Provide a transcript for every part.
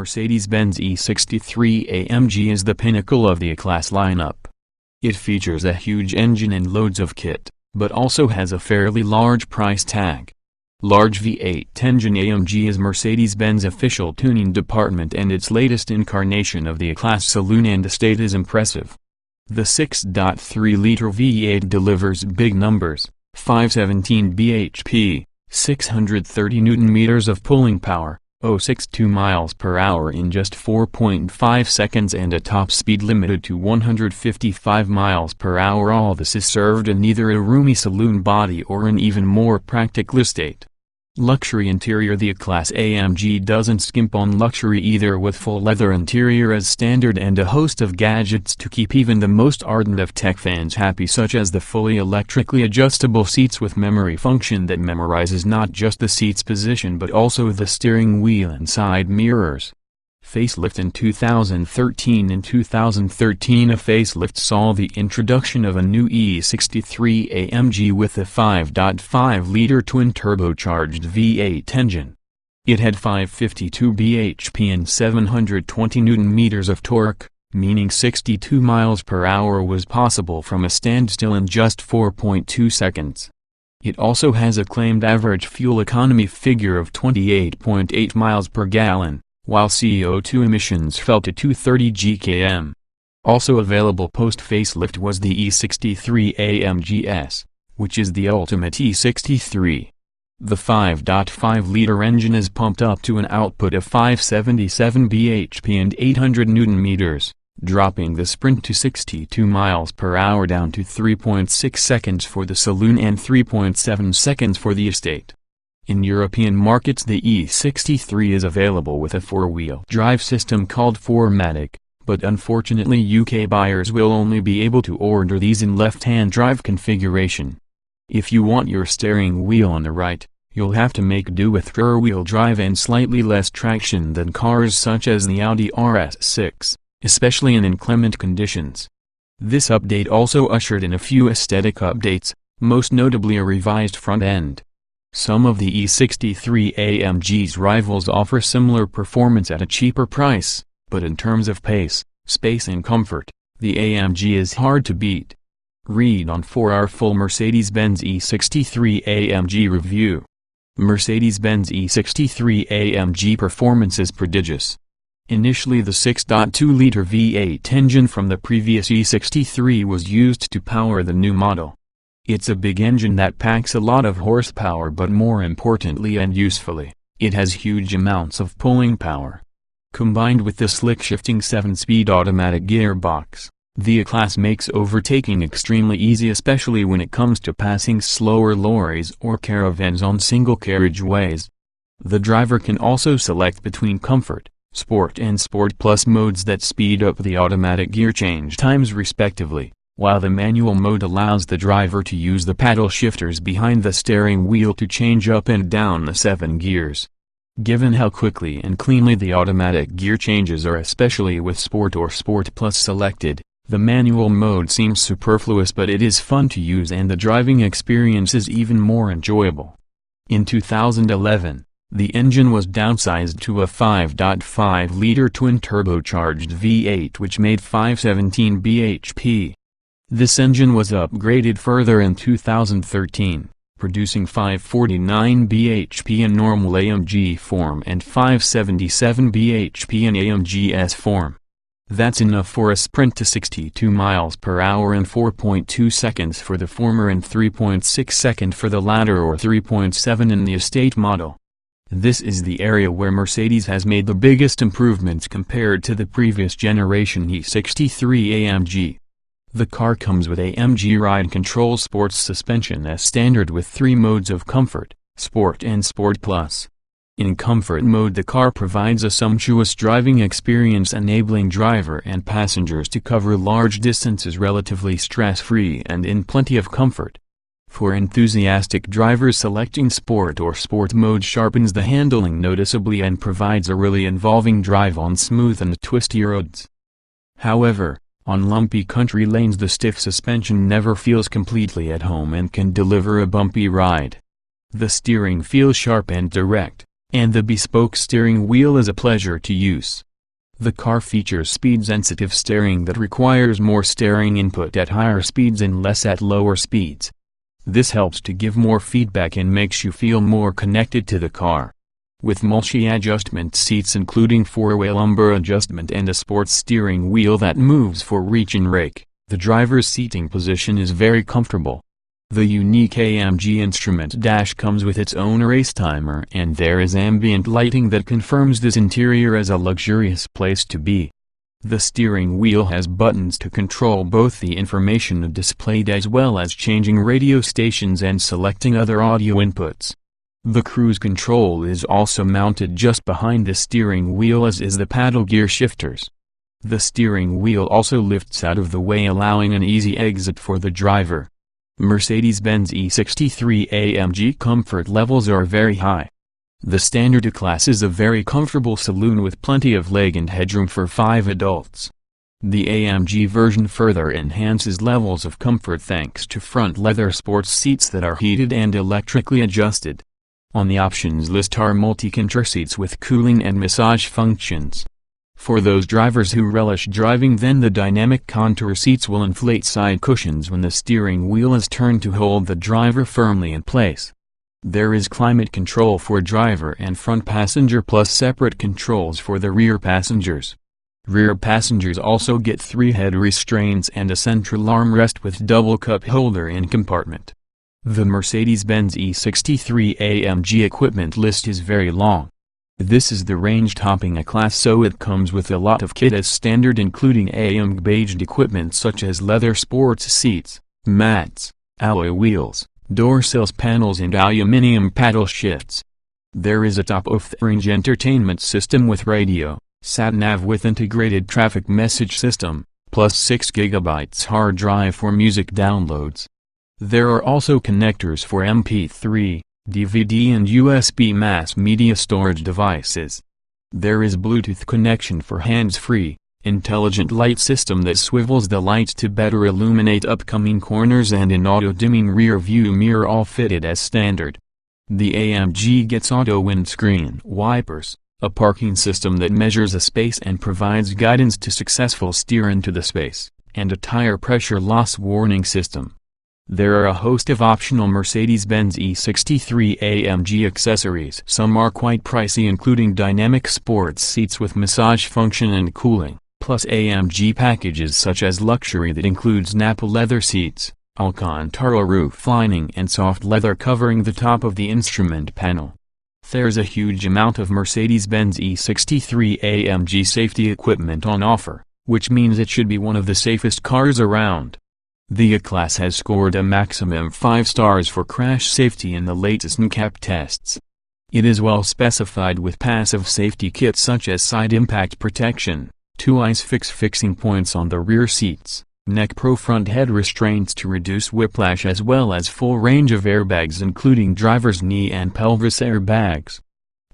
Mercedes-Benz E63 AMG is the pinnacle of the E-Class lineup. It features a huge engine and loads of kit, but also has a fairly large price tag. Large V8 engine AMG is Mercedes-Benz official tuning department, and its latest incarnation of the E-Class saloon and estate is impressive. The 6.3-liter V8 delivers big numbers, 517 bhp, 630 Nm of pulling power, 062 miles per hour in just 4.5 seconds, and a top speed limited to 155 miles per hour. All this is served in either a roomy saloon body or an even more practical estate. Luxury interior. The E-Class AMG doesn't skimp on luxury either, with full leather interior as standard and a host of gadgets to keep even the most ardent of tech fans happy, such as the fully electrically adjustable seats with memory function that memorizes not just the seat's position but also the steering wheel and side mirrors. Facelift in 2013. In 2013, a facelift saw the introduction of a new E63 AMG with a 5.5-liter twin-turbocharged V8 engine. It had 552 bhp and 720 Nm of torque, meaning 62 miles per hour was possible from a standstill in just 4.2 seconds. It also has a claimed average fuel economy figure of 28.8 miles per gallon, while CO2 emissions fell to 230 gkm. Also available post-facelift was the E63 AMG-S, which is the ultimate E63. The 5.5-liter engine is pumped up to an output of 577 bhp and 800 Nm, dropping the sprint to 62 miles per hour down to 3.6 seconds for the saloon and 3.7 seconds for the estate. In European markets, the E63 is available with a four-wheel drive system called 4MATIC, but unfortunately UK buyers will only be able to order these in left-hand drive configuration. If you want your steering wheel on the right, you'll have to make do with rear-wheel drive and slightly less traction than cars such as the Audi RS6, especially in inclement conditions. This update also ushered in a few aesthetic updates, most notably a revised front end. Some of the E63 AMG's rivals offer similar performance at a cheaper price, but in terms of pace, space and comfort, the AMG is hard to beat. Read on for our full Mercedes-Benz E63 AMG review. Mercedes-Benz E63 AMG performance is prodigious. Initially, the 6.2-liter V8 engine from the previous E63 was used to power the new model. It's a big engine that packs a lot of horsepower, but more importantly and usefully, it has huge amounts of pulling power. Combined with the slick shifting 7-speed automatic gearbox, the E-Class makes overtaking extremely easy, especially when it comes to passing slower lorries or caravans on single carriageways. The driver can also select between Comfort, Sport and Sport Plus modes that speed up the automatic gear change times respectively, while the manual mode allows the driver to use the paddle shifters behind the steering wheel to change up and down the 7 gears. Given how quickly and cleanly the automatic gear changes are, especially with Sport or Sport Plus selected, the manual mode seems superfluous, but it is fun to use and the driving experience is even more enjoyable. In 2011, the engine was downsized to a 5.5-liter twin-turbocharged V8 which made 517 bhp. This engine was upgraded further in 2013, producing 549 bhp in normal AMG form and 577 bhp in AMG-S form. That's enough for a sprint to 62 miles per hour in 4.2 seconds for the former and 3.6 seconds for the latter, or 3.7 in the estate model. This is the area where Mercedes has made the biggest improvements compared to the previous generation E63 AMG. The car comes with AMG Ride Control Sports suspension as standard with 3 modes of Comfort, Sport and Sport Plus. In Comfort mode, the car provides a sumptuous driving experience, enabling driver and passengers to cover large distances relatively stress-free and in plenty of comfort. For enthusiastic drivers, selecting Sport or Sport mode sharpens the handling noticeably and provides a really involving drive on smooth and twisty roads. However, on lumpy country lanes, the stiff suspension never feels completely at home and can deliver a bumpy ride. The steering feels sharp and direct, And the bespoke steering wheel is a pleasure to use. The car features speed-sensitive steering that requires more steering input at higher speeds and less at lower speeds. This helps to give more feedback and makes you feel more connected to the car. With multi-adjustment seats including four-way lumbar adjustment and a sports steering wheel that moves for reach and rake, the driver's seating position is very comfortable. The unique AMG instrument dash comes with its own race timer, and there is ambient lighting that confirms this interior as a luxurious place to be. The steering wheel has buttons to control both the information displayed as well as changing radio stations and selecting other audio inputs. The cruise control is also mounted just behind the steering wheel, as is the paddle gear shifters. The steering wheel also lifts out of the way, allowing an easy exit for the driver. Mercedes-Benz E63 AMG comfort levels are very high. The standard E-Class is a very comfortable saloon with plenty of leg and headroom for 5 adults. The AMG version further enhances levels of comfort thanks to front leather sports seats that are heated and electrically adjusted. On the options list are multi-contour seats with cooling and massage functions. For those drivers who relish driving, then the dynamic contour seats will inflate side cushions when the steering wheel is turned to hold the driver firmly in place. There is climate control for driver and front passenger plus separate controls for the rear passengers. Rear passengers also get 3 head restraints and a central armrest with double cup holder in compartment. The Mercedes-Benz E63 AMG equipment list is very long. This is the range-topping E-Class, so it comes with a lot of kit as standard, including AMG-badged equipment such as leather sports seats, mats, alloy wheels, door sills panels and aluminium paddle shifts. There is a top-of-the-range entertainment system with radio, sat-nav with integrated traffic message system, plus 6 GB hard drive for music downloads. There are also connectors for MP3, DVD and USB mass media storage devices. There is Bluetooth connection for hands-free, intelligent light system that swivels the lights to better illuminate upcoming corners, and an auto-dimming rear view mirror, all fitted as standard. The AMG gets auto windscreen wipers, a parking system that measures a space and provides guidance to successful steer into the space, and a tire pressure loss warning system. There are a host of optional Mercedes-Benz E63 AMG accessories. Some are quite pricey, including dynamic sports seats with massage function and cooling, plus AMG packages such as luxury that includes Nappa leather seats, Alcantara roof lining and soft leather covering the top of the instrument panel. There's a huge amount of Mercedes-Benz E63 AMG safety equipment on offer, which means it should be one of the safest cars around. The E-Class has scored a maximum 5 stars for crash safety in the latest NCAP tests. It is well specified with passive safety kits such as side impact protection, 2 ISOFIX fixing points on the rear seats, neck pro front head restraints to reduce whiplash, as well as full range of airbags including driver's knee and pelvis airbags.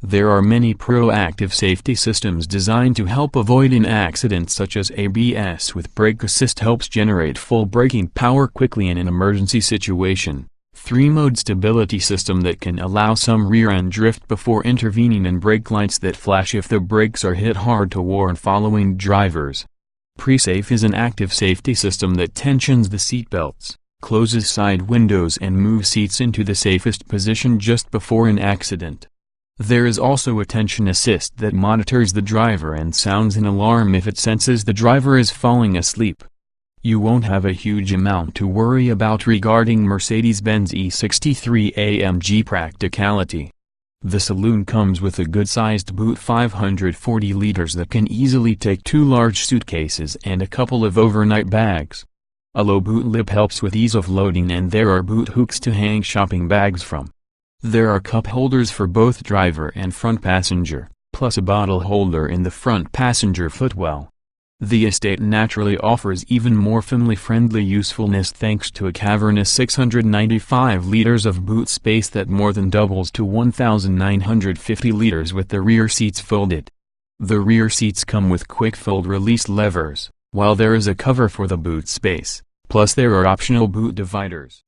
There are many proactive safety systems designed to help avoid an accident, such as ABS with brake assist helps generate full braking power quickly in an emergency situation, 3-mode stability system that can allow some rear-end drift before intervening, and brake lights that flash if the brakes are hit hard to warn following drivers. Pre-safe is an active safety system that tensions the seatbelts, closes side windows and moves seats into the safest position just before an accident. There is also attention assist that monitors the driver and sounds an alarm if it senses the driver is falling asleep. You won't have a huge amount to worry about regarding Mercedes-Benz E63 AMG practicality. The saloon comes with a good-sized boot, 540 liters, that can easily take 2 large suitcases and a couple of overnight bags. A low boot lip helps with ease of loading, and there are boot hooks to hang shopping bags from. There are cup holders for both driver and front passenger, plus a bottle holder in the front passenger footwell. The estate naturally offers even more family-friendly usefulness thanks to a cavernous 695 liters of boot space that more than doubles to 1,950 liters with the rear seats folded. The rear seats come with quick fold release levers, while there is a cover for the boot space, plus there are optional boot dividers.